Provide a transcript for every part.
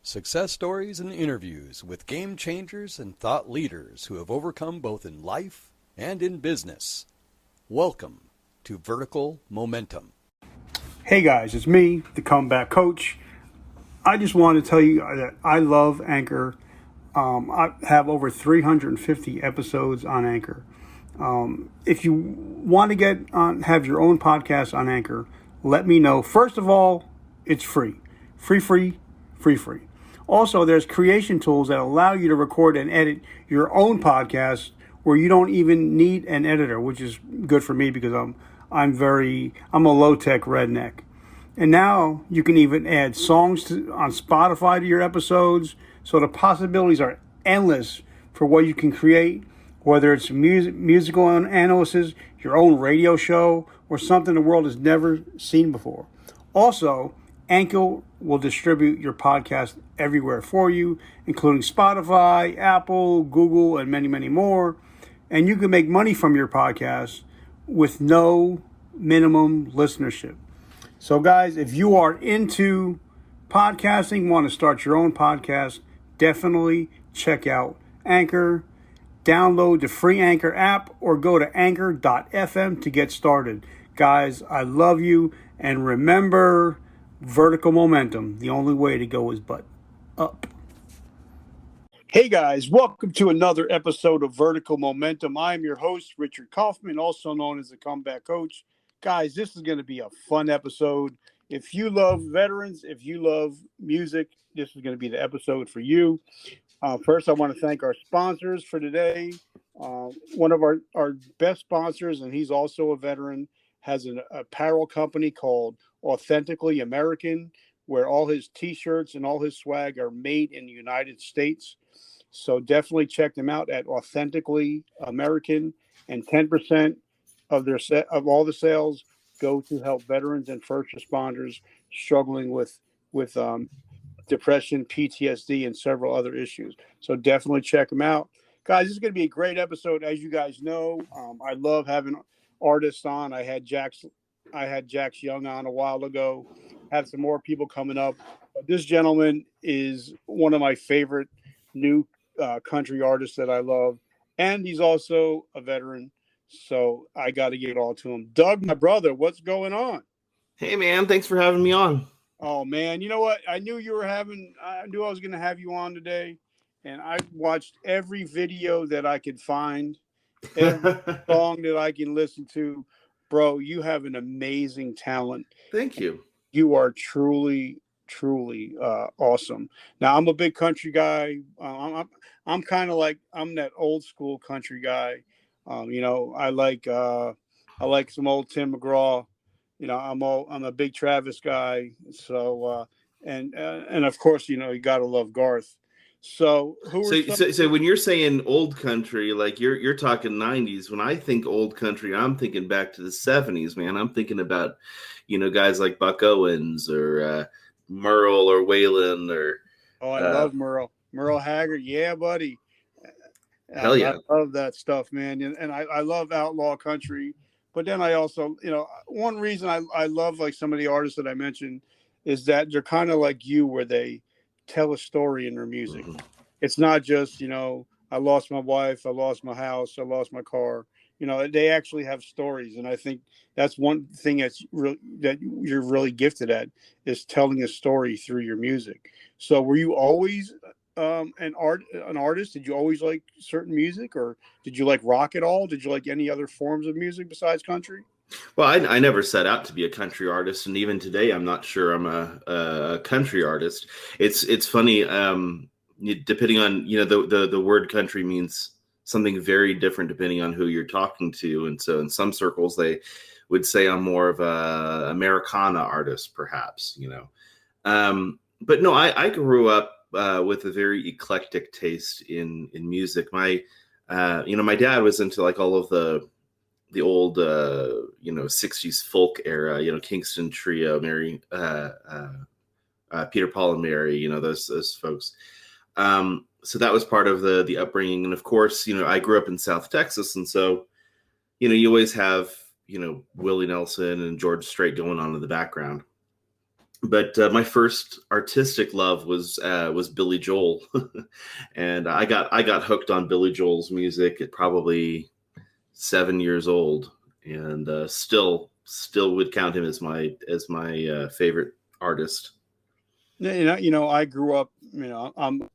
Success stories and interviews with game changers and thought leaders who have overcome both in life and in business. Welcome to Vertical Momentum. Hey guys, it's me, the comeback coach. I just want to tell you that I love Anchor. I have over 350 episodes on Anchor. If you want to have your own podcast on Anchor, let me know. First of all, it's free. Free. Also, there's creation tools that allow you to record and edit your own podcast where you don't even need an editor, which is good for me because I'm a low-tech redneck. And now you can even add songs on Spotify to your episodes. So the possibilities are endless for what you can create, whether it's musical analysis, your own radio show, or something the world has never seen before. Also, Anchor will distribute your podcast everywhere for you, including Spotify, Apple, Google, and many, many more. And you can make money from your podcast with no minimum listenership. So guys, if you are into podcasting, want to start your own podcast, definitely check out Anchor. Download the free Anchor app or go to anchor.fm to get started. Guys, I love you. And remember, vertical momentum. The only way to go is but up. Hey guys, welcome to another episode of Vertical Momentum. I'm your host, Richard Kaufman, also known as the Comeback Coach. Guys, this is going to be a fun episode. If you love veterans, if you love music, this is going to be the episode for you. First, I want to thank our sponsors for today. One of our best sponsors, and he's also a veteran, has an apparel company called Authentically American, where all his t-shirts and all his swag are made in the United States. So definitely check them out at Authentically American, and 10% of all the sales go to help veterans and first responders struggling with depression, PTSD, and several other issues. So definitely check them out. Guys, this is going to be a great episode. As you guys know, I love having artists on. I had Jax Young on a while ago. Have some more people coming up. But this gentleman is one of my favorite new country artists that I love. And he's also a veteran. So I got to get all to him. Doug, my brother, what's going on? Hey, man. Thanks for having me on. Oh, man. You know what? I knew I was going to have you on today. And I watched every video that I could find, every song that I can listen to. Bro, you have an amazing talent. Thank you. You are truly awesome. Now, I'm a big country guy. I'm kind of like, I'm that old school country guy. I like some old Tim McGraw. I'm a big Travis guy. So and of course, you got to love Garth. So so when you're saying old country, like you're talking 90s. When I think old country, I'm thinking back to the 70s, man. I'm thinking about guys like Buck Owens or Merle or Waylon or I love Merle Haggard. Yeah, buddy. Hell yeah. I love that stuff, man. And I love outlaw country. But then I also, one reason I love like some of the artists that I mentioned is that they're kind of like you, where they tell a story in their music. Mm-hmm. It's not just, I lost my wife, I lost my house, I lost my car. They actually have stories. And I think that's one thing that you're really gifted at, is telling a story through your music. So were you always an artist? Did you always like certain music, or did you like rock at all? Did you like any other forms of music besides country? Well, I never set out to be a country artist, and even today, I'm not sure I'm a country artist. It's funny, depending on the word country means something very different depending on who you're talking to, and so in some circles they would say I'm more of a Americana artist, perhaps. But no, I grew up with a very eclectic taste in music. My dad was into like all of the old 60s folk era, Kingston Trio, Mary, Peter, Paul and Mary, those folks. So that was part of the upbringing. And of course, I grew up in South Texas. And so, you always have, Willie Nelson and George Strait going on in the background. But my first artistic love was Billy Joel, and I got hooked on Billy Joel's music at probably 7 years old, and still would count him as my favorite artist. I grew up. I'm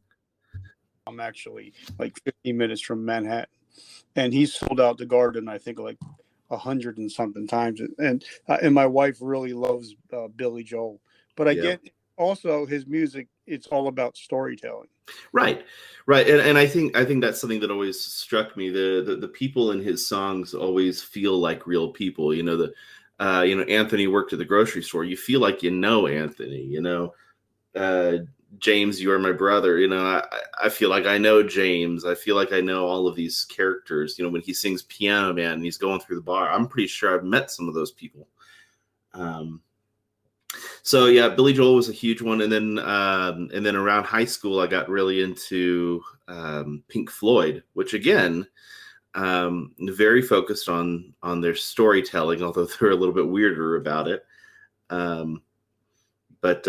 actually like 15 minutes from Manhattan, and he sold out the Garden. I think like 100 and something times, and my wife really loves Billy Joel. But I Yeah. get also his music. It's all about storytelling. Right, right, and I think that's something that always struck me. The people in his songs always feel like real people. Anthony worked at the grocery store. You feel like you know Anthony. Uh, James, you are my brother. I feel like I know James. I feel like I know all of these characters. When he sings Piano Man and he's going through the bar, I'm pretty sure I've met some of those people. So yeah, Billy Joel was a huge one, and then around high school, I got really into Pink Floyd, which again, very focused on their storytelling, although they're a little bit weirder about it. But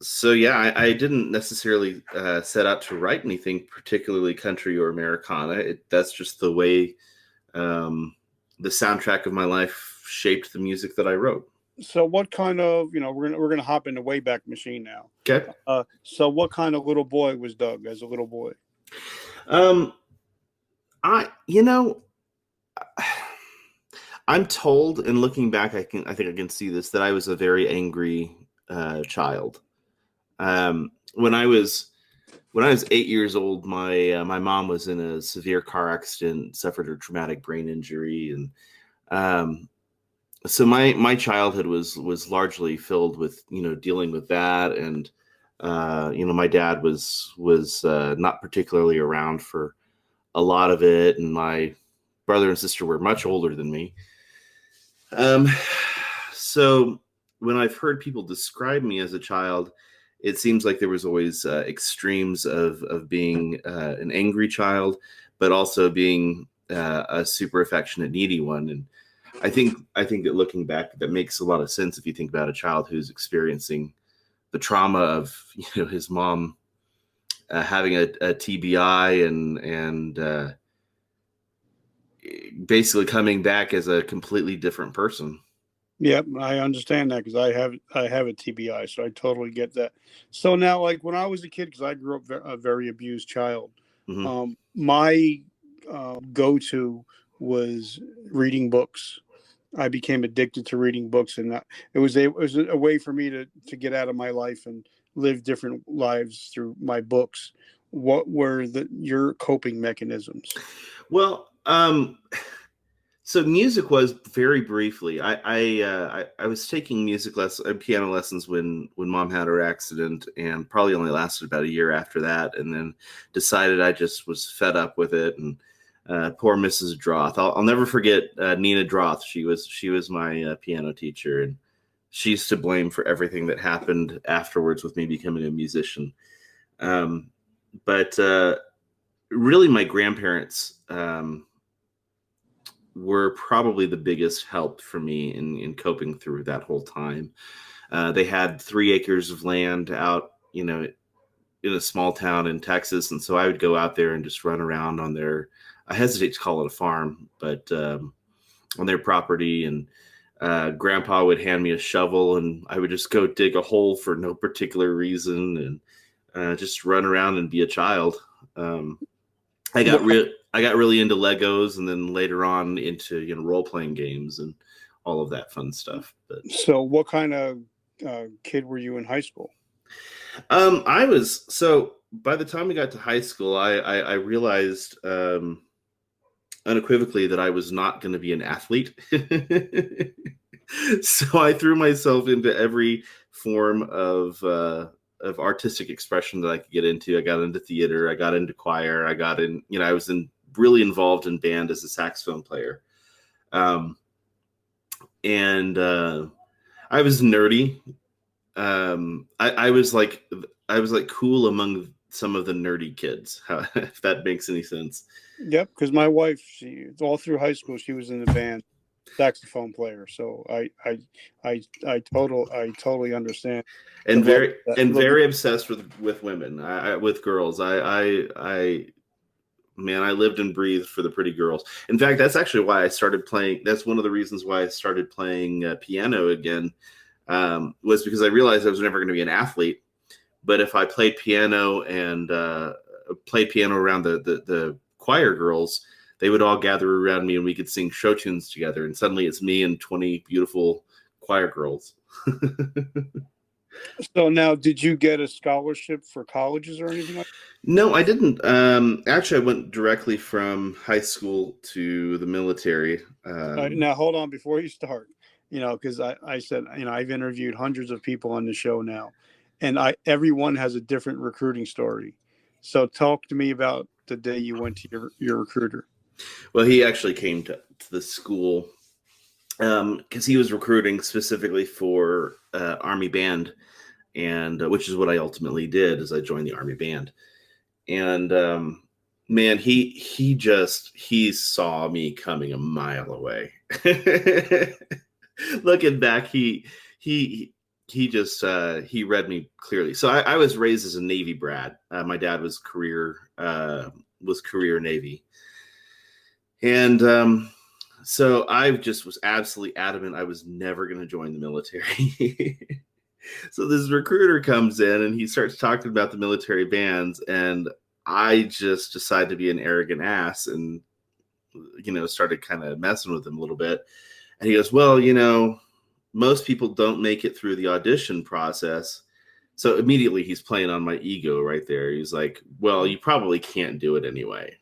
so yeah, I didn't necessarily set out to write anything particularly country or Americana. That's just the way the soundtrack of my life shaped the music that I wrote. So what kind of we're gonna hop in the Wayback Machine now. Okay. So what kind of little boy was Doug as a little boy? I I'm told, and looking back, I think I can see this, that I was a very angry child. When I was 8 years old, my mom was in a severe car accident, suffered a traumatic brain injury, and so my childhood was largely filled with dealing with that, and my dad was not particularly around for a lot of it, and my brother and sister were much older than me. So when I've heard people describe me as a child, it seems like there was always extremes of being an angry child, but also being a super affectionate, needy one. And I think that looking back, that makes a lot of sense if you think about a child who's experiencing the trauma of his mom having a TBI and basically coming back as a completely different person. Yep, I understand that because I have a TBI, so I totally get that. So now, like when I was a kid, because I grew up a very abused child, Mm-hmm. my go-to was reading books. I became addicted to reading books, and it was a way for me to get out of my life and live different lives through my books. What were your coping mechanisms? Well, so music was very briefly. I was taking piano lessons when mom had her accident, and probably only lasted about a year after that, and then decided I just was fed up with it. And poor Mrs. Droth, I'll never forget Nina Droth. She was my piano teacher, and she's to blame for everything that happened afterwards with me becoming a musician. But really, my grandparents were probably the biggest help for me in coping through that whole time. They had 3 acres of land out, in a small town in Texas. And so I would go out there and just run around on I hesitate to call it a farm, but on their property. And grandpa would hand me a shovel and I would just go dig a hole for no particular reason and just run around and be a child. I got really into Legos, and then later on into role playing games and all of that fun stuff. But So, what kind of kid were you in high school? I was so by the time we got to high school, I realized unequivocally that I was not going to be an athlete. So I threw myself into every form of artistic expression that I could get into. I got into theater, I got into choir, I was really involved in band as a saxophone player. And I was nerdy. I was like cool among some of the nerdy kids, if that makes any sense. Yep, because my wife, she all through high school, she was in the band. saxophone player, so I totally understand the And love very that and love. very obsessed with women. With girls. I man, I lived and breathed for the pretty girls. In fact, that's actually why I started playing. That's one of the reasons why I started playing piano again. Was because I realized I was never going to be an athlete. But if I played piano and played piano around the choir girls, they would all gather around me and we could sing show tunes together. And suddenly it's me and 20 beautiful choir girls. So now, did you get a scholarship for colleges or anything like No, I didn't. Actually, I went directly from high school to the military. Now, hold on before you start. Because I said, I've interviewed hundreds of people on the show now, and everyone has a different recruiting story. So talk to me about the day you went to your recruiter. Well, he actually came to the school because he was recruiting specifically for Army Band, and which is what I ultimately did, is I joined the Army Band. And man, he saw me coming a mile away. Looking back, he just he read me clearly. So I was raised as a Navy brat. My dad was career Navy, and so I just was absolutely adamant I was never going to join the military. So this recruiter comes in and he starts talking about the military bands, and I just decided to be an arrogant ass and, started kind of messing with him a little bit. And he goes, well, most people don't make it through the audition process. So immediately he's playing on my ego right there. He's like, well, you probably can't do it anyway,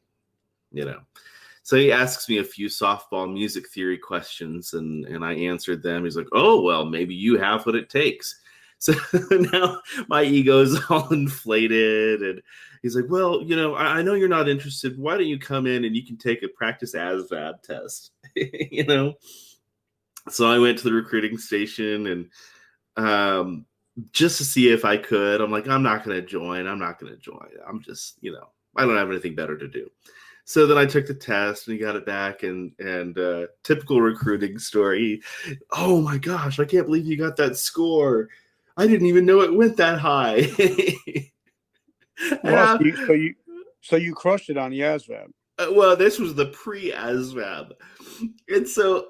So he asks me a few softball music theory questions, and I answered them. He's like, oh, well, maybe you have what it takes. So now my ego is all inflated, and he's like, well, I know you're not interested. Why don't you come in and you can take a practice ASVAB test, So I went to the recruiting station and just to see if I could. I'm like, I'm not going to join. I'm just, I don't have anything better to do. So then I took the test and he got it back, and typical recruiting story. Oh my gosh, I can't believe you got that score. I didn't even know it went that high. Well, so you crushed it on the ASVAB. Well, this was the pre-ASVAB. And so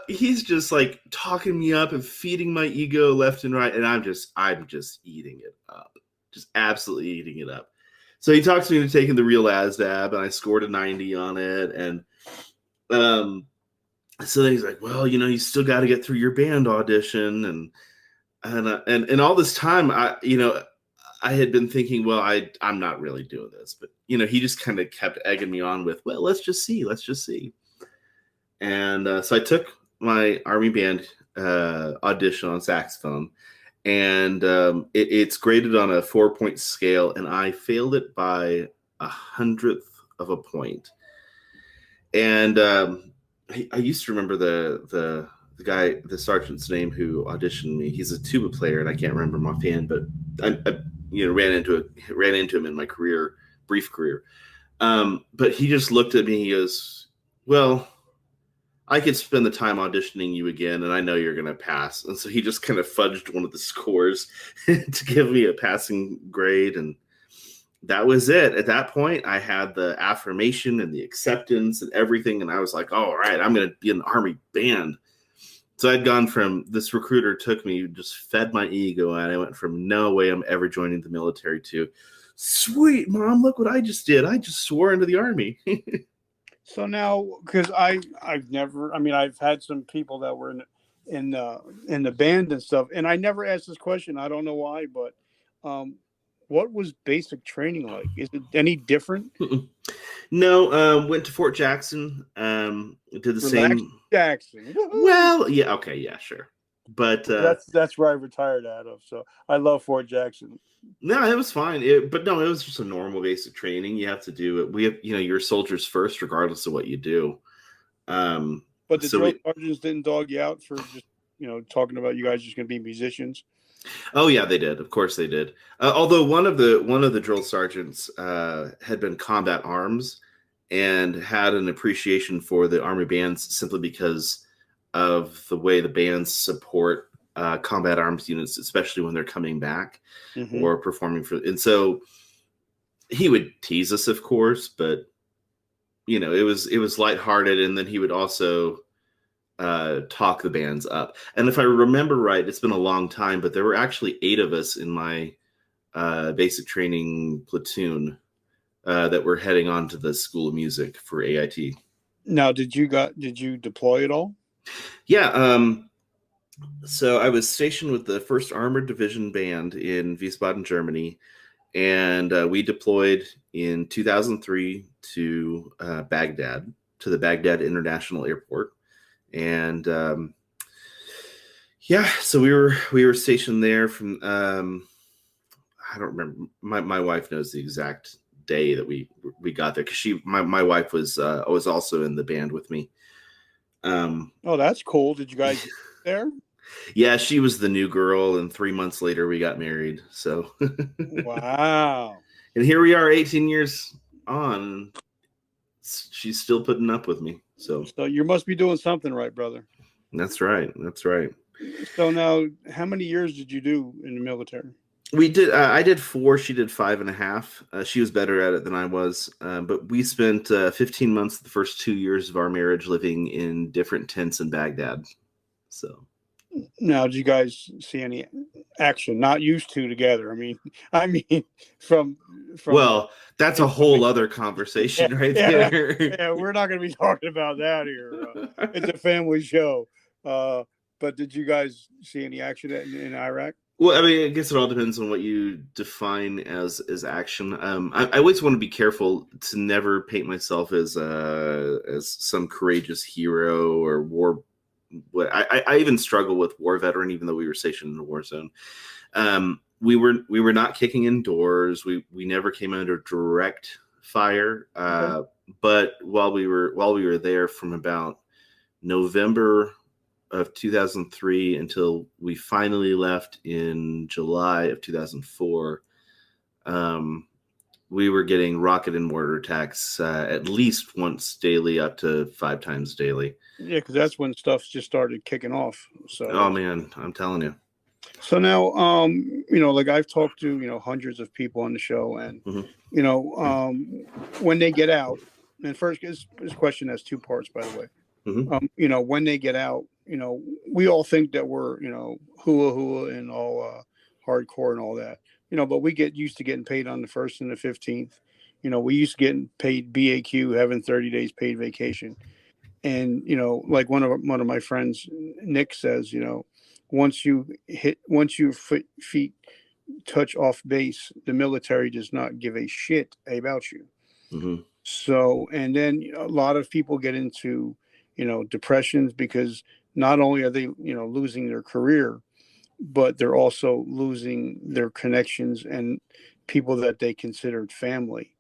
he's just like talking me up and feeding my ego left and right. And I'm just eating it up, just absolutely eating it up. So he talks me into taking the real ASVAB, and I scored a 90 on it. And so then he's like, well, you still got to get through your band audition. And all this time, I had been thinking, well, I'm not really doing this. But, he just kind of kept egging me on with, well, let's just see. And so I took my Army Band audition on saxophone. And it's graded on a 4-point scale, and I failed it by 100th of a point. And I used to remember the guy, the sergeant's name who auditioned me. He's a tuba player, and I can't remember him offhand, but I ran into him in my brief career. But he just looked at me. He goes, well, I could spend the time auditioning you again, and I know you're going to pass. And so he just kind of fudged one of the scores to give me a passing grade. And that was it. At that point, I had the affirmation and the acceptance and everything. And I was like, all right, I'm going to be in the Army Band. So I'd gone from, this recruiter took me, just fed my ego, and I went from no way I'm ever joining the military to, sweet, Mom, look what I just did. I just swore into the Army. So now, because I've had some people that were in the band and stuff, and I never asked this question. I don't know why, but what was basic training like? Is it any different? No, went to Fort Jackson. Did the same. Jackson. Well, yeah, okay, yeah, sure. But that's where I retired out of. So I love Fort Jackson. No, it was fine. But no, it was just a normal basic training. You have to do it. We have, you're soldiers first, regardless of what you do. But the drill sergeants didn't dog you out for just, talking about you guys just going to be musicians. Oh yeah, they did. Of course they did. Although one of the drill sergeants had been combat arms and had an appreciation for the Army bands simply because of the way the bands support combat arms units, especially when they're coming back or performing for. And so he would tease us, of course, but you know, it was lighthearted, and then he would also talk the bands up. And if I remember right, it's been a long time, but there were actually 8 of us in my basic training platoon that were heading on to the School of Music for AIT. Now, did you deploy at all? Yeah. So I was stationed with the 1st Armored Division Band in Wiesbaden, Germany, and we deployed in 2003 to Baghdad, to the Baghdad International Airport. And yeah, so we were stationed there from I don't remember. My wife knows the exact day that we got there, because my wife was also in the band with me. Oh, that's cool. Did you guys there? Yeah, she was the new girl, and 3 months later we got married. So wow. And here we are 18 years on. She's still putting up with me. So you must be doing something right, brother. That's right. So now, how many years did you do in the military? We did. I did 4. She did 5.5. She was better at it than I was. But we spent 15 months, the first 2 years of our marriage, living in different tents in Baghdad. So now, did you guys see any action? Not used to together. I mean, from. Well, that's a whole other conversation there. Yeah, we're not going to be talking about that here. It's a family show. But did you guys see any action in Iraq? Well, I mean, I guess it all depends on what you define as action. I always want to be careful to never paint myself as some courageous hero or war. I even struggle with war veteran, even though we were stationed in a war zone. We were not kicking in doors. We never came under direct fire. But while we were there from about November of 2003 until we finally left in July of 2004, we were getting rocket and mortar attacks at least once daily, up to 5 times daily. Yeah, because that's when stuff just started kicking off. So, oh man, I'm telling you. So now, like I've talked to, hundreds of people on the show, and when they get out, and first this question has 2 parts, by the way. When they get out, we all think that we're, hula and all hardcore and all that, but we get used to getting paid on the 1st and the 15th. We used to getting paid BAQ, having 30 days paid vacation. And, like one of my friends, Nick, says, once your feet touch off base, the military does not give a shit about you. So, and then a lot of people get into, depressions, because not only are they, losing their career, but they're also losing their connections and people that they considered family.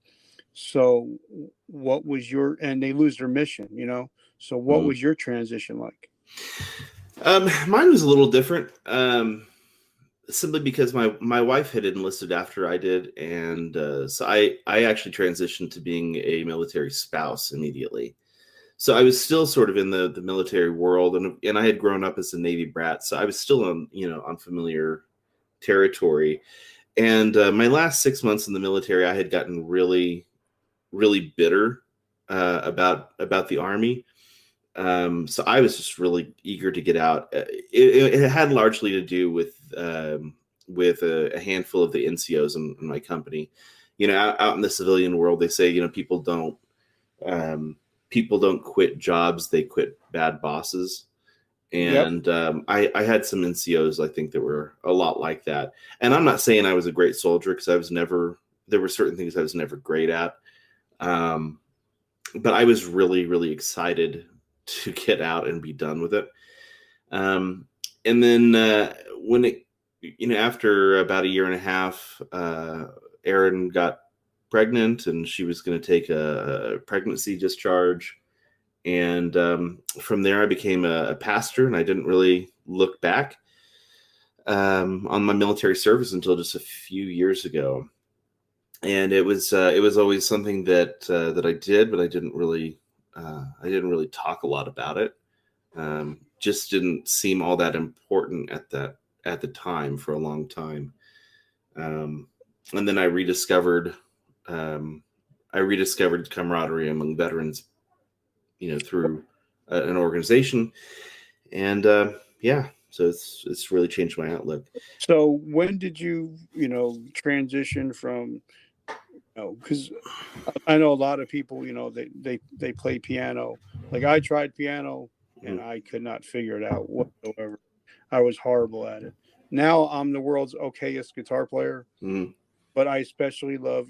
So what was and they lose their mission, so what was your transition like? Mine was a little different, simply because my wife had enlisted after I did. And so I actually transitioned to being a military spouse immediately. So I was still sort of in the military world, and I had grown up as a Navy brat. So I was still on familiar territory. And my last 6 months in the military, I had gotten really, really bitter about the Army. So I was just really eager to get out. It had largely to do with a handful of the NCOs in my company. Out in the civilian world, they say, people don't quit jobs, they quit bad bosses. And I had some NCOs, I think, that were a lot like that. And I'm not saying I was a great soldier, because there were certain things I was never great at. But I was really, really excited to get out and be done with it. And then when it, after about a year and a half, Erin got pregnant, and she was going to take a pregnancy discharge. And from there, I became a pastor, and I didn't really look back on my military service until just a few years ago. And it was always something that I did, but I didn't really talk a lot about it. just didn't seem all that important at the time for a long time. And then I rediscovered camaraderie among veterans, through an organization, and so it's really changed my outlook. So when did you transition from, because I know a lot of people, they play piano. Like I tried piano and I could not figure it out whatsoever. I was horrible at it. Now I'm the world's okayest guitar player, but I especially love,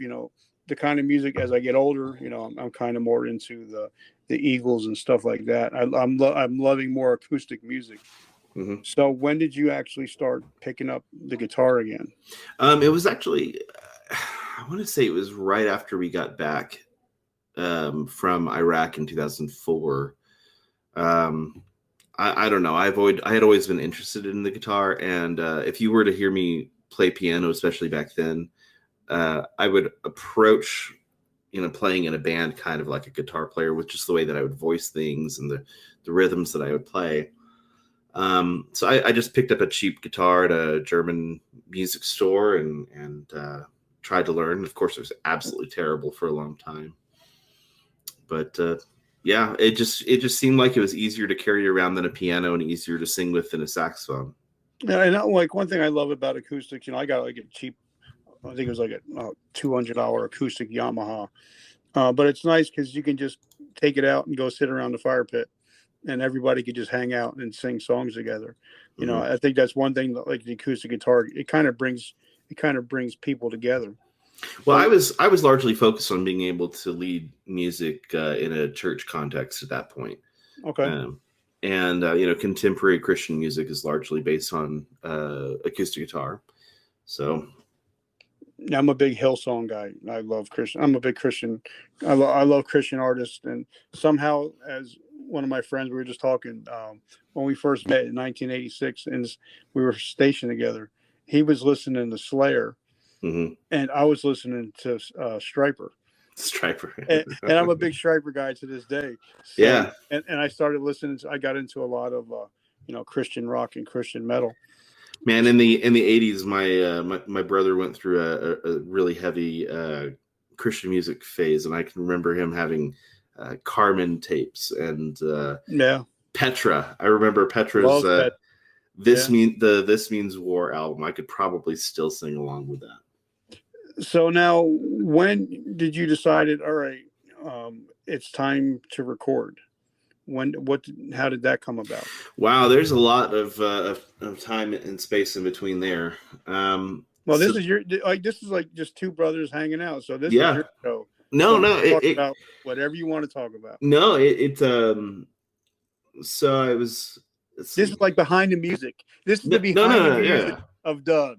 the kind of music as I get older. I'm kind of more into the Eagles and stuff like that. I'm loving more acoustic music. So when did you actually start picking up the guitar again? It was actually, I want to say it was right after we got back from Iraq in 2004. I don't know. I had always been interested in the guitar, and if you were to hear me play piano, especially back then, I would approach, playing in a band kind of like a guitar player, with just the way that I would voice things and the rhythms that I would play. So I just picked up a cheap guitar at a German music store and tried to learn. Of course, it was absolutely terrible for a long time, but it just seemed like it was easier to carry around than a piano and easier to sing with than a saxophone. And like one thing I love about acoustics, I got like a cheap, I think it was like a $200 acoustic Yamaha, but it's nice because you can just take it out and go sit around the fire pit, and everybody could just hang out and sing songs together. I think that's one thing that, like the acoustic guitar, it kind of brings people together. Well, I was largely focused on being able to lead music in a church context at that point. Okay. And contemporary Christian music is largely based on acoustic guitar. So I'm a big Hillsong guy. I love Christian. I'm a big Christian. I love Christian artists. And somehow, as one of my friends, we were just talking when we first met in 1986, and we were stationed together. He was listening to Slayer, and I was listening to Stryper. And I'm a big Stryper guy to this day. So, yeah. And I started listening. I got into a lot of Christian rock and Christian metal. Man, in the 80s, my brother went through a really heavy Christian music phase, and I can remember him having Carmen tapes and Petra. I remember Petra's This Means War album. I could probably still sing along with that. So now, when did you decide all right, it's time to record? How did that come about? Wow, there's a lot of time and space in between there. This is like just two brothers hanging out. So this is your show. About whatever you want to talk about. No, so I was. This is like behind the music. This is the behind the music of Doug.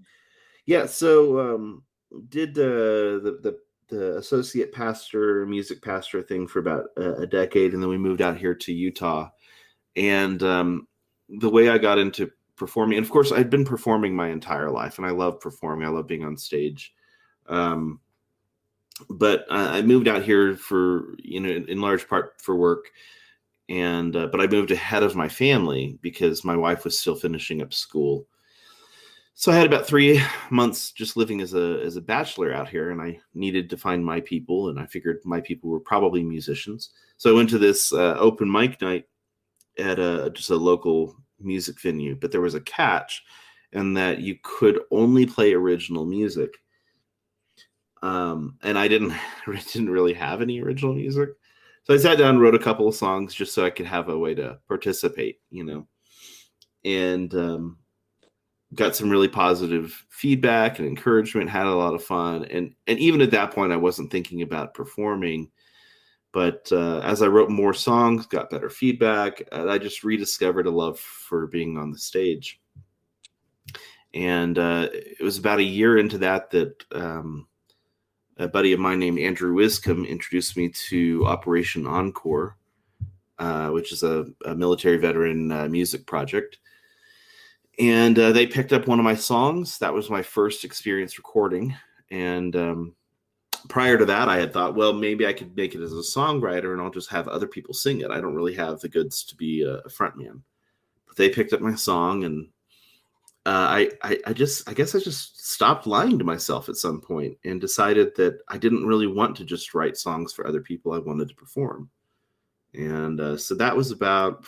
Yeah. So did the associate pastor, music pastor thing for about a decade, and then we moved out here to Utah. And the way I got into performing, and of course I'd been performing my entire life, and I love performing. I love being on stage. But I moved out here for, in large part for work. And but I moved ahead of my family because my wife was still finishing up school. So I had about 3 months just living as a bachelor out here, and I needed to find my people, and I figured my people were probably musicians. So I went to this open mic night at just a local music venue, but there was a catch in that you could only play original music. And I didn't really have any original music. So I sat down and wrote a couple of songs just so I could have a way to participate, and got some really positive feedback and encouragement, had a lot of fun. And even at that point, I wasn't thinking about performing. But as I wrote more songs, got better feedback, I just rediscovered a love for being on the stage. And it was about a year into that a buddy of mine named Andrew Wiscombe introduced me to Operation Encore, which is a military veteran music project. And they picked up one of my songs. That was my first experience recording. And prior to that, I had thought, well, maybe I could make it as a songwriter and I'll just have other people sing it. I don't really have the goods to be a frontman. they picked up my song, and I guess I just stopped lying to myself at some point and decided that I didn't really want to just write songs for other people. I wanted to perform. And so that was about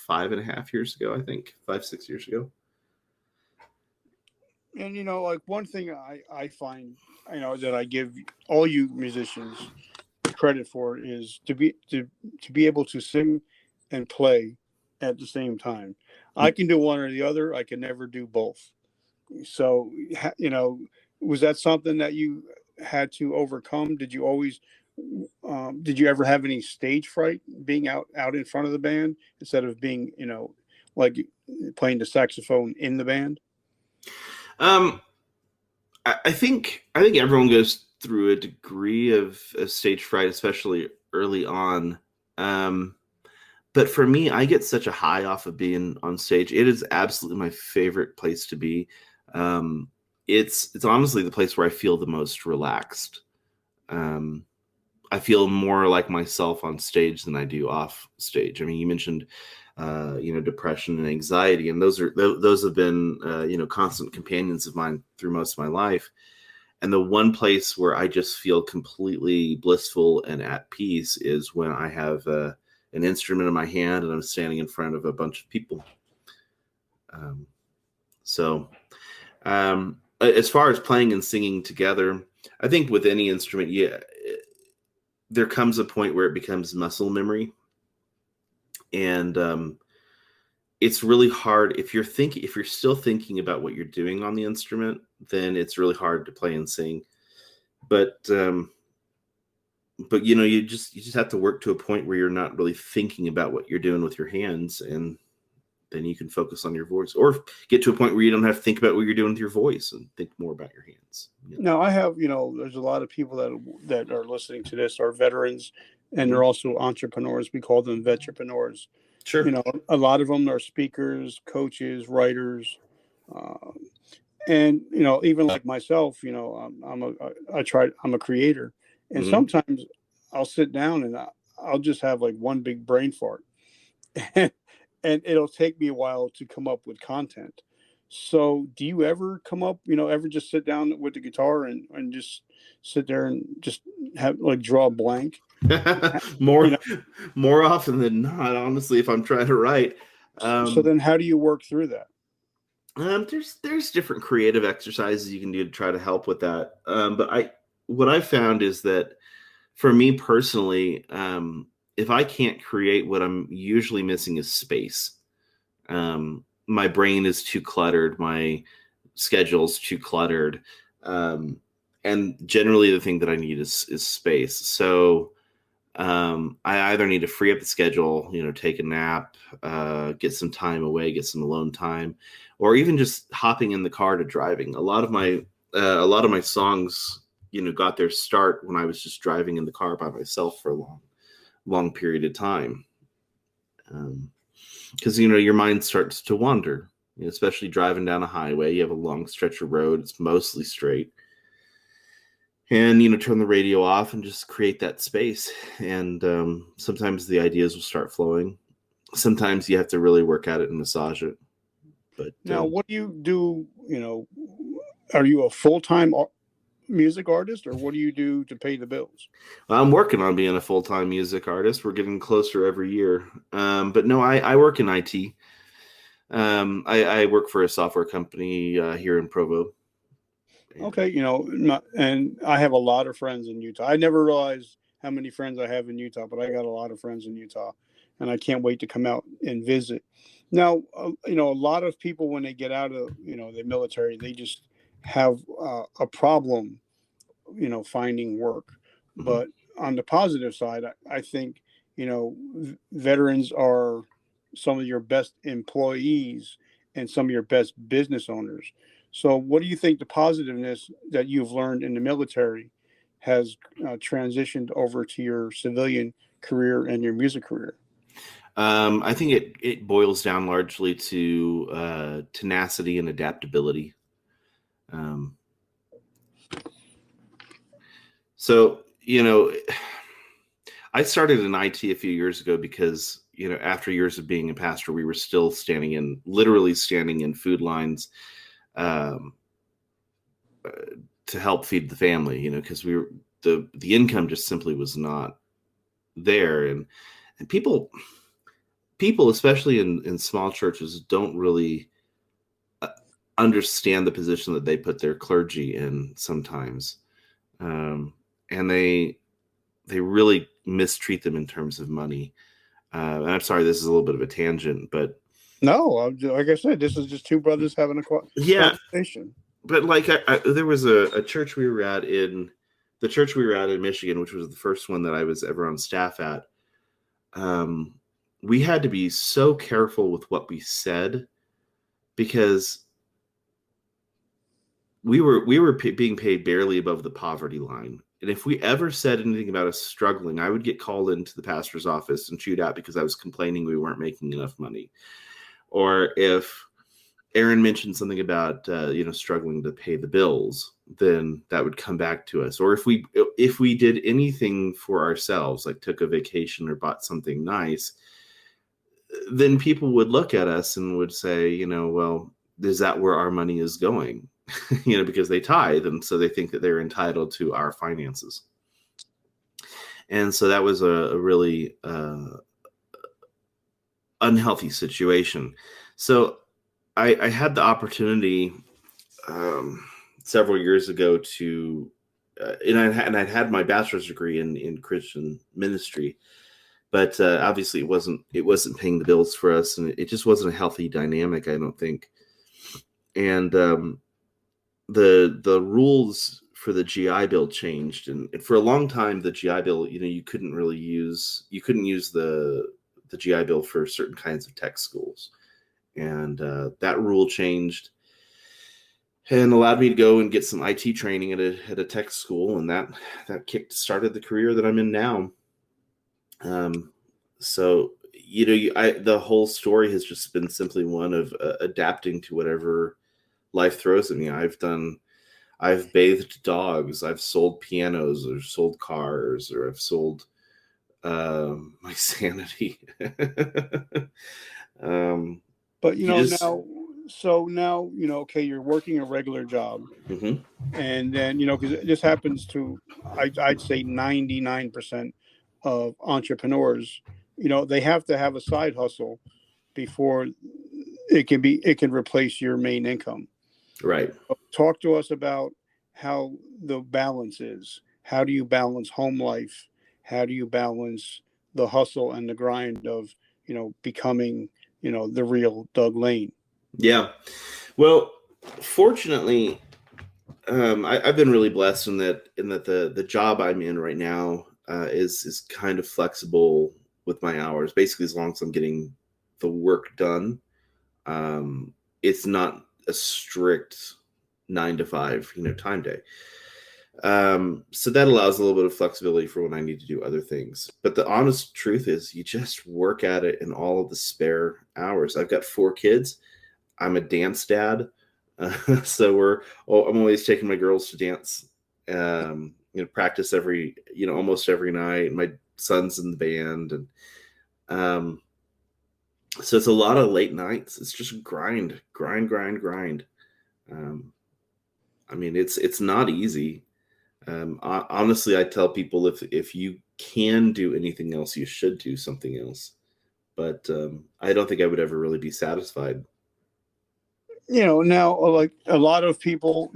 5.5 years ago, I think, 5, 6 years ago. And like one thing I find, that I give all you musicians credit for is to be able to sing and play at the same time. I can do one or the other. I can never do both. So, was that something that you had to overcome? Did you ever have any stage fright being out in front of the band instead of being, like playing the saxophone in the band? Um, I think everyone goes through a degree of stage fright, especially early on. But for me, I get such a high off of being on stage. It is absolutely my favorite place to be. It's honestly the place where I feel the most relaxed. I feel more like myself on stage than I do off stage. I mean, you mentioned, depression and anxiety, and those have been, constant companions of mine through most of my life. And the one place where I just feel completely blissful and at peace is when I have an instrument in my hand and I'm standing in front of a bunch of people. As far as playing and singing together, I think with any instrument, there comes a point where it becomes muscle memory. And it's really hard if you're still thinking about what you're doing on the instrument, then it's really hard to play and sing. But you just have to work to a point where you're not really thinking about what you're doing with your hands, and then you can focus on your voice, or get to a point where you don't have to think about what you're doing with your voice and think more about your hands. Now, I have, there's a lot of people that are listening to this are veterans, and they're also entrepreneurs. We call them vetrepreneurs. Sure. A lot of them are speakers, coaches, writers, and even like myself, I'm a creator, and sometimes I'll sit down and I'll just have like one big brain fart, and it'll take me a while to come up with content. So do you ever come up, ever just sit down with the guitar and just sit there and just have like draw a blank? More often than not, honestly, if I'm trying to write. So then how do you work through that? There's different creative exercises you can do to try to help with that. But what I found is that for me personally, if I can't create, what I'm usually missing is space. My brain is too cluttered. My schedule's too cluttered. And generally the thing that I need is space. So I either need to free up the schedule, take a nap, get some time away, get some alone time, or even just hopping in the car to driving. A lot of my songs, got their start when I was just driving in the car by myself for a long period of time. Because, your mind starts to wander, especially driving down a highway. You have a long stretch of road. It's mostly straight. And, turn the radio off and just create that space. And sometimes the ideas will start flowing. Sometimes you have to really work at it and massage it. But now, what do you do? Are you a full-time music artist, or what do you do to pay the bills? I'm working on being a full-time music artist. We're getting closer every year. But no, I work in IT. I work for a software company here in Provo. Okay, and I have a lot of friends in Utah. I never realized how many friends I have in Utah, but I got a lot of friends in Utah, and I can't wait to come out and visit. Now, a lot of people, when they get out of, the military, they just have a problem, finding work. Mm-hmm. But on the positive side, I think, veterans are some of your best employees and some of your best business owners. So what do you think the positiveness that you've learned in the military has transitioned over to your civilian career and your music career? I think it boils down largely to tenacity and adaptability. So, I started in IT a few years ago because after years of being a pastor, we were still literally standing in food lines um, to help feed the family, because the income just simply was not there. And people, especially in small churches, don't really understand the position that they put their clergy in sometimes. And they really mistreat them in terms of money. And I'm sorry, this is a little bit of a tangent, but No, like I said, this is just two brothers having a conversation. But like there was a church we were at in Michigan, which was the first one that I was ever on staff at. We had to be so careful with what we said because we were being paid barely above the poverty line. And if we ever said anything about us struggling, I would get called into the pastor's office and chewed out because I was complaining we weren't making enough money. Or if Aaron mentioned something about struggling to pay the bills, then that would come back to us. Or if we did anything for ourselves, like took a vacation or bought something nice, then people would look at us and would say, well, is that where our money is going? Because they tithe, and so they think that they're entitled to our finances. And so that was a really unhealthy situation. So I had the opportunity several years ago to, and I'd had my bachelor's degree in Christian ministry, but obviously it wasn't paying the bills for us, and it just wasn't a healthy dynamic, I don't think. And the rules for the GI Bill changed, and for a long time the GI Bill, you couldn't use the GI Bill for certain kinds of tech schools. And that rule changed and allowed me to go and get some IT training at a tech school, and that started the career that I'm in now. So the whole story has just been simply one of adapting to whatever life throws at me. I've bathed dogs, I've sold pianos, or sold cars, or I've sold my sanity. But now, okay, you're working a regular job, mm-hmm. And then, because it just happens to, I'd say 99% of entrepreneurs, they have to have a side hustle before it can replace your main income. Right. Talk to us about how the balance is. How do you balance home life? How do you balance the hustle and the grind of, becoming, the real Doug Lane? Yeah. Well, fortunately, I've been really blessed in that the job I'm in right now is kind of flexible with my hours. Basically, as long as I'm getting the work done, it's not a strict 9 to 5, time day. So that allows a little bit of flexibility for when I need to do other things. But the honest truth is, you just work at it in all of the spare hours. I've got 4 kids. I'm a dance dad. So I'm always taking my girls to dance, practice almost every night. My son's in the band. And so it's a lot of late nights. It's just grind. It's not easy. Honestly, I tell people if you can do anything else, you should do something else. But I don't think I would ever really be satisfied. Now, like a lot of people,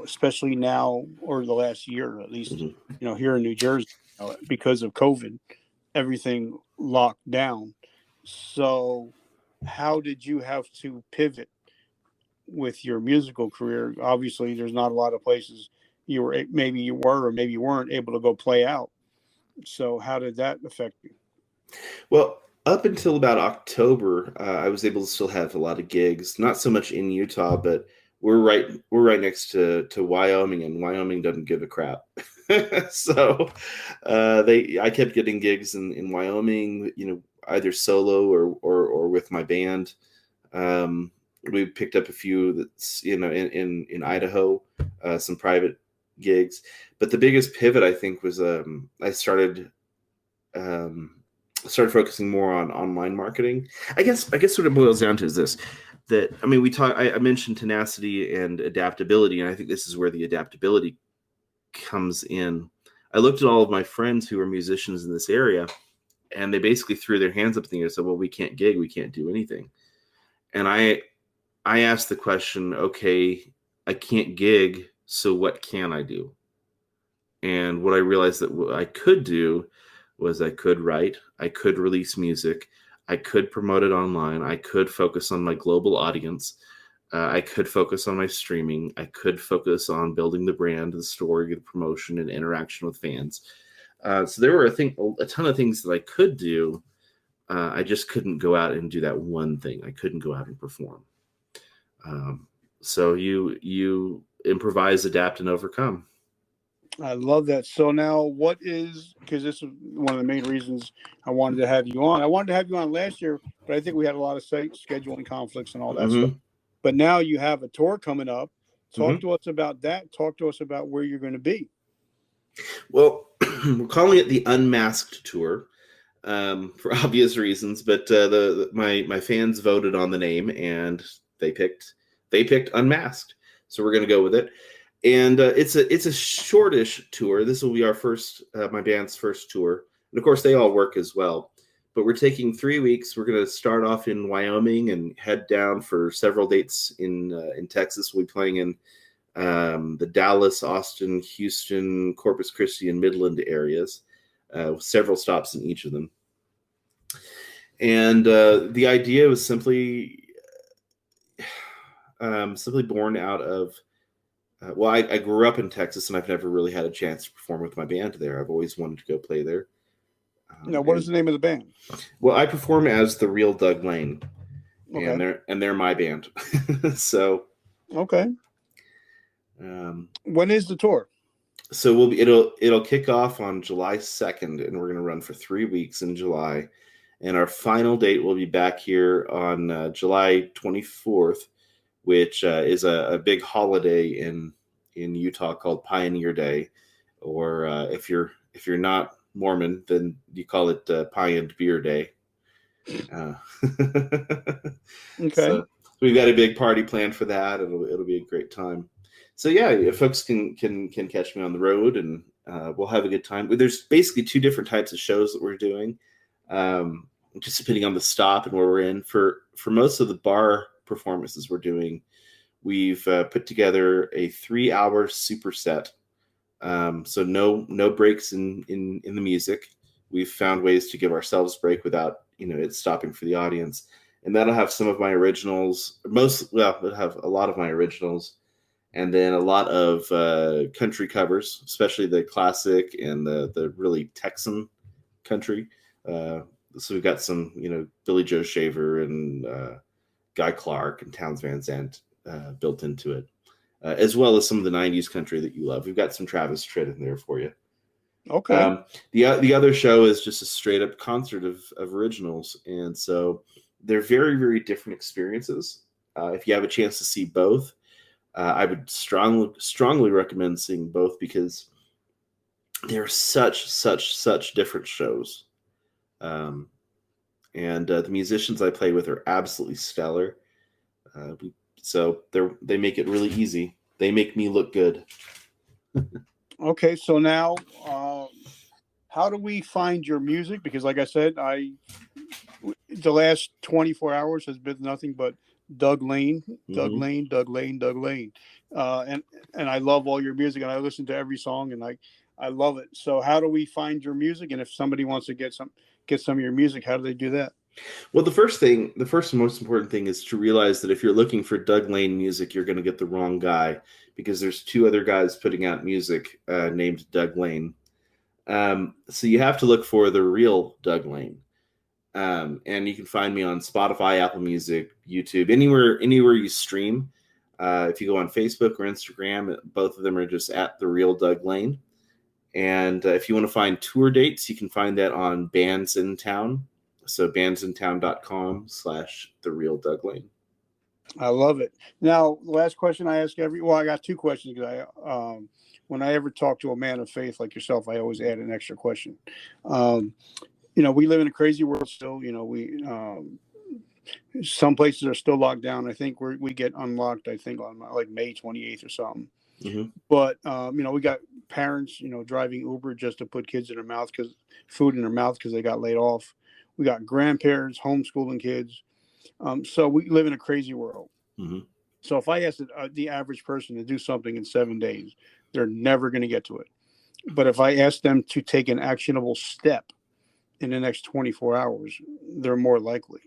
especially now or the last year, at least, mm-hmm. Here in New Jersey, because of COVID, everything locked down. So how did you have to pivot with your musical career? Obviously, there's not a lot of places maybe you were or maybe you weren't able to go play out. So how did that affect you? Well, up until about October, I was able to still have a lot of gigs. Not so much in Utah, but we're right next to Wyoming, and Wyoming doesn't give a crap. So I kept getting gigs in Wyoming, either solo or with my band. We picked up a few that's in Idaho, some private gigs. But the biggest pivot, I think, was I started started focusing more on online marketing. I guess what it boils down to is this: that I mean, I mentioned tenacity and adaptability, and I think this is where the adaptability comes in. I looked at all of my friends who are musicians in this area, and they basically threw their hands up in the air and said, "Well, we can't gig, we can't do anything." And I asked the question, "Okay, I can't gig, so what can I do?" And what I realized that what I could do was I could write, I could release music, I could promote it online, I could focus on my global audience, I could focus on my streaming, I could focus on building the brand, the story, the promotion, and interaction with fans. So there were, I think, a ton of things that I could do. I just couldn't go out and do that one thing. I couldn't go out and perform. So you improvise, adapt, and overcome. I love that. So now what is, because this is one of the main reasons I wanted to have you on. I wanted to have you on last year, but I think we had a lot of scheduling conflicts and all that stuff. But now you have a tour coming up. Talk to us about that. Talk to us about where you're going to be. Well, we're calling it the Unmasked Tour for obvious reasons, but my fans voted on the name and they picked Unmasked. So we're going to go with it. And it's a shortish tour. This will be our first, my band's first tour. And of course, they all work as well. But we're taking 3 weeks. We're going to start off in Wyoming and head down for several dates in Texas. We'll be playing in the Dallas, Austin, Houston, Corpus Christi, and Midland areas, with several stops in each of them. And the idea was simply born out of, I grew up in Texas, and I've never really had a chance to perform with my band there. I've always wanted to go play there. Now, what is the name of the band? Well, I perform as the real Doug Lane, okay. and they're my band. So, okay. When is the tour? So it'll kick off on July 2nd, and we're going to run for 3 weeks in July. And our final date will be back here on July 24th, which is a big holiday in Utah called Pioneer Day, or if you're not Mormon, then you call it Pie and Beer Day. Okay. So we've got a big party planned for that. It'll be a great time. So yeah, folks can catch me on the road, and we'll have a good time. There's basically 2 different types of shows that we're doing, just depending on the stop and where we're in. For most of the bar performances we're doing, we've put together a 3-hour superset. So no breaks in the music. We've found ways to give ourselves a break without it stopping for the audience, and that'll have some of my originals. It'll have a lot of my originals, and then a lot of country covers, especially the classic and the really Texan country. So we've got some Billy Joe Shaver and Guy Clark and Townes Van Zandt built into it. As well as some of the 90s country that you love. We've got some Travis Tritt in there for you. Okay. The other show is just a straight up concert of originals. And so they're very, very different experiences. If you have a chance to see both, I would strongly recommend seeing both, because they're such different shows. And the musicians I play with are absolutely stellar. So they make it really easy. They make me look good. Okay, so now, how do we find your music? Because like I said, the last 24 hours has been nothing but Doug Lane, Doug Lane, Doug Lane, Doug Lane. And I love all your music, and I listen to every song, and I love it. So how do we find your music? And if somebody wants to get some of your music, how do they do that? Well, the first and most important thing is to realize that if you're looking for Doug Lane music, you're going to get the wrong guy, because there's 2 other guys putting out music named Doug Lane. So you have to look for the real Doug Lane. And you can find me on Spotify, Apple Music, YouTube, anywhere you stream. If you go on Facebook or Instagram, both of them are just at the real Doug Lane. And if you want to find tour dates, you can find that on Bands in Town. So bandsintown.com/therealdouglane. I love it. Now, the last question I ask I got 2 questions, because when I ever talk to a man of faith like yourself, I always add an extra question. we live in a crazy world still. Some places are still locked down. I think we get unlocked, I think, on like May 28th or something. Mm-hmm. But we got parents, driving Uber just to put kids in their mouth, because food in their mouth, because they got laid off. We got grandparents homeschooling kids. So we live in a crazy world. Mm-hmm. So if I ask the average person to do something in 7 days, they're never going to get to it. But if I ask them to take an actionable step in the next 24 hours, they're more likely.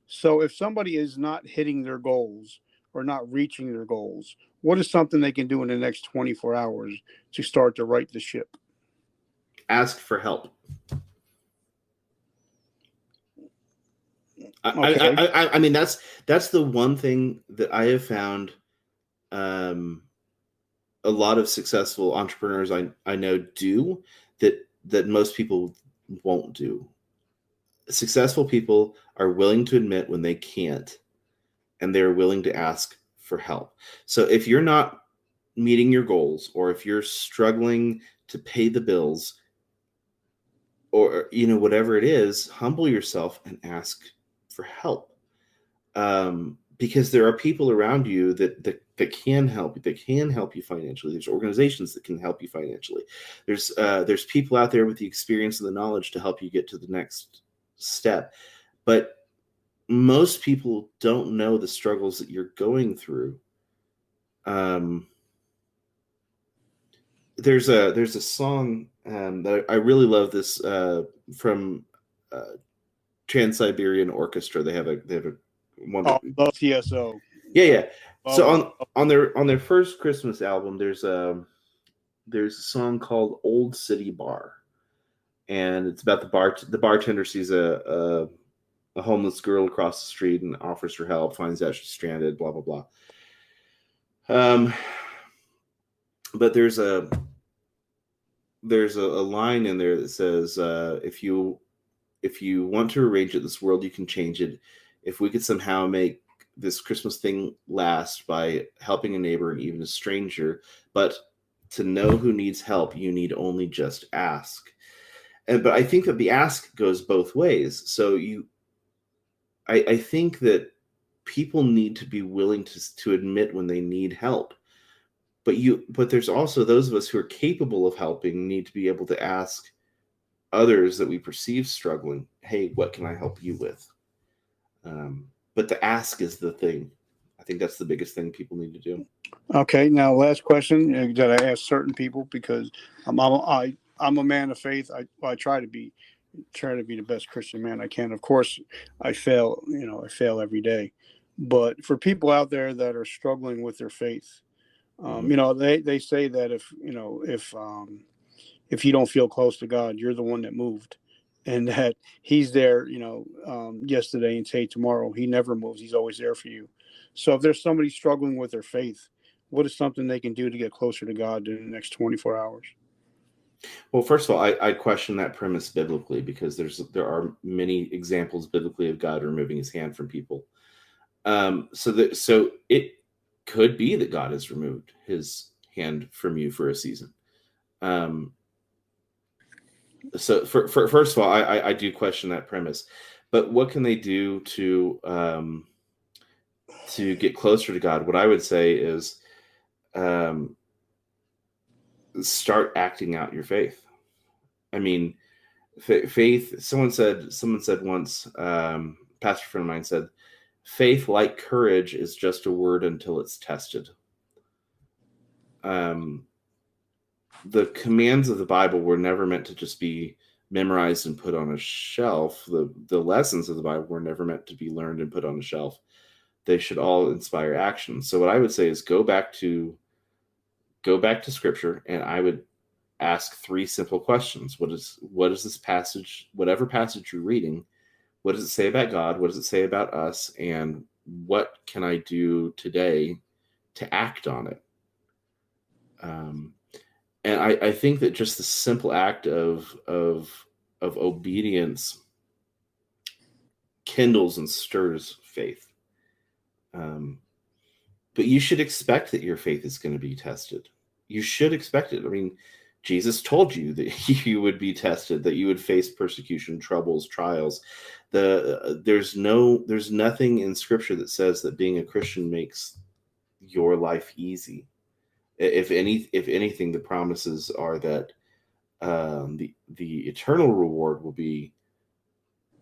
So if somebody is not hitting their goals or not reaching their goals, what is something they can do in the next 24 hours to start to right the ship? Ask for help. Okay. I mean, that's the one thing that I have found. A lot of successful entrepreneurs I know do that most people won't do. Successful people are willing to admit when they can't, and they're willing to ask for help. So if you're not meeting your goals, or if you're struggling to pay the bills, or whatever it is, humble yourself and ask for help. Because there are people around you that can help you. They can help you financially. There's organizations that can help you financially. There's people out there with the experience and the knowledge to help you get to the next step. But most people don't know the struggles that you're going through. There's a song that I really love, this from Trans-Siberian Orchestra. They have a wonderful. Love TSO. Yeah. So on their first Christmas album, there's a song called "Old City Bar," and it's about the bartender sees a homeless girl across the street and offers her help, finds out she's stranded, blah blah blah. But there's a line in there that says, if you want to arrange it, this world, you can change it. If we could somehow make this Christmas thing last by helping a neighbor and even a stranger, but to know who needs help, you need only just ask. But I think that the ask goes both ways. So I think that people need to be willing to admit when they need help. But there's also those of us who are capable of helping need to be able to ask others that we perceive struggling, hey, what can I help you with? But the ask is the thing. I think that's the biggest thing people need to do. Okay, now last question that I ask certain people, because I'm a man of faith. I try to be the best Christian man I can. Of course, I fail. I fail every day. But for people out there that are struggling with their faith, they say that if you don't feel close to God, you're the one that moved, and that He's there, yesterday and today, tomorrow. He never moves. He's always there for you. So if there's somebody struggling with their faith, what is something they can do to get closer to God in the next 24 hours? Well, first of all, I question that premise biblically, because there are many examples biblically of God removing His hand from people. So it could be that God has removed His hand from you for a season. So first of all, I do question that premise. But what can they do to get closer to God? What I would say is start acting out your faith. I mean, faith. Someone said once. Pastor friend of mine said, "Faith, like courage, is just a word until it's tested." The commands of the Bible were never meant to just be memorized and put on a shelf. The lessons of the Bible were never meant to be learned and put on a shelf. They should all inspire action. So what I would say is go back to Scripture, and I would ask 3 simple questions. What is this passage, whatever passage you're reading, what does it say about God? What does it say about us? And what can I do today to act on it? And I think that just the simple act of obedience kindles and stirs faith. But you should expect that your faith is going to be tested. You should expect it. I mean, Jesus told you that you would be tested, that you would face persecution, troubles, trials. There's nothing in Scripture that says that being a Christian makes your life easy. If anything, the promises are that the eternal reward will be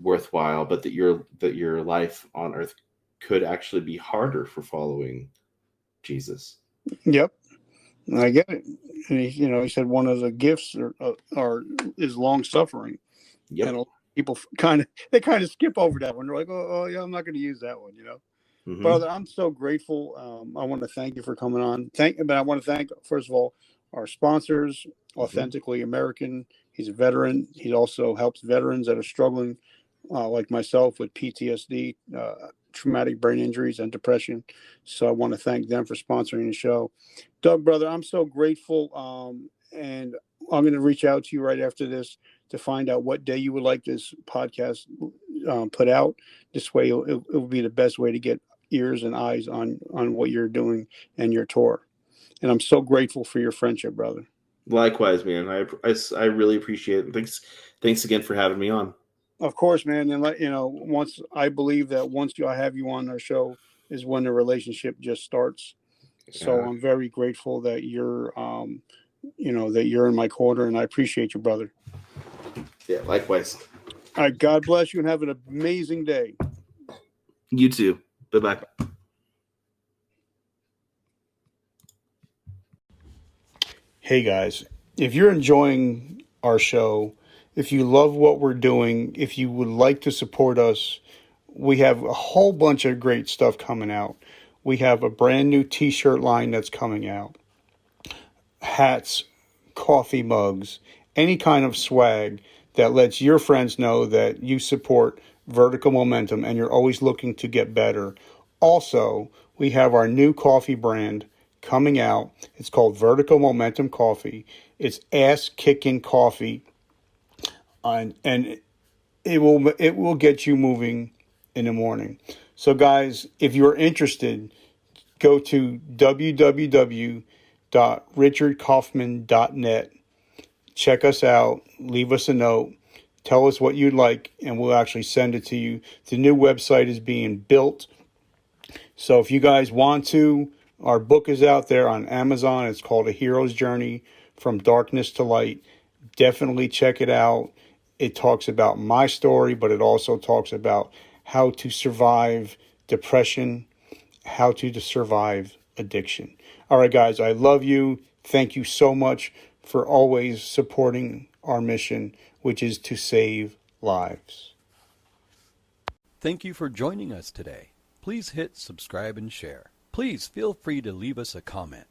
worthwhile, but that your life on earth could actually be harder for following Jesus. Yep, I get it. And he said one of the gifts is long suffering, Yep. and people kind of skip over that one. They're like, oh yeah, I'm not going to use that one, Mm-hmm. Brother, I'm so grateful. I want to thank you for coming on. But I want to thank, first of all, our sponsors, Authentically American. He's a veteran. He also helps veterans that are struggling, like myself, with PTSD, traumatic brain injuries, and depression. So I want to thank them for sponsoring the show. Doug, brother, I'm so grateful. And I'm going to reach out to you right after this to find out what day you would like this podcast put out. This way, it will be the best way to get ears and eyes on what you're doing and your tour. And I'm so grateful for your friendship, brother. Likewise, man. I really appreciate it. Thanks again for having me on. Of course, man. And once I believe that once I have you on our show is when the relationship just starts. So I'm very grateful that you're that you're in my corner, and I appreciate you, brother. Yeah, likewise. All right, God bless you and have an amazing day. You too. Bye-bye. Hey guys, if you're enjoying our show, if you love what we're doing, if you would like to support us, we have a whole bunch of great stuff coming out. We have a brand new t-shirt line that's coming out. Hats, coffee mugs, any kind of swag that lets your friends know that you support Vertical Momentum and you're always looking to get better. Also, we have our new coffee brand coming out. It's called Vertical Momentum Coffee. It's ass-kicking coffee, and it will get you moving in the morning. So, guys, if you're interested, go to www.richardkaufman.net. Check us out. Leave us a note. Tell us what you'd like, and we'll actually send it to you. The new website is being built. So if you guys want to, our book is out there on Amazon. It's called A Hero's Journey from Darkness to Light. Definitely check it out. It talks about my story, but it also talks about how to survive depression, how to survive addiction. All right, guys, I love you. Thank you so much for always supporting our mission, which is to save lives. Thank you for joining us today. Please hit subscribe and share. Please feel free to leave us a comment.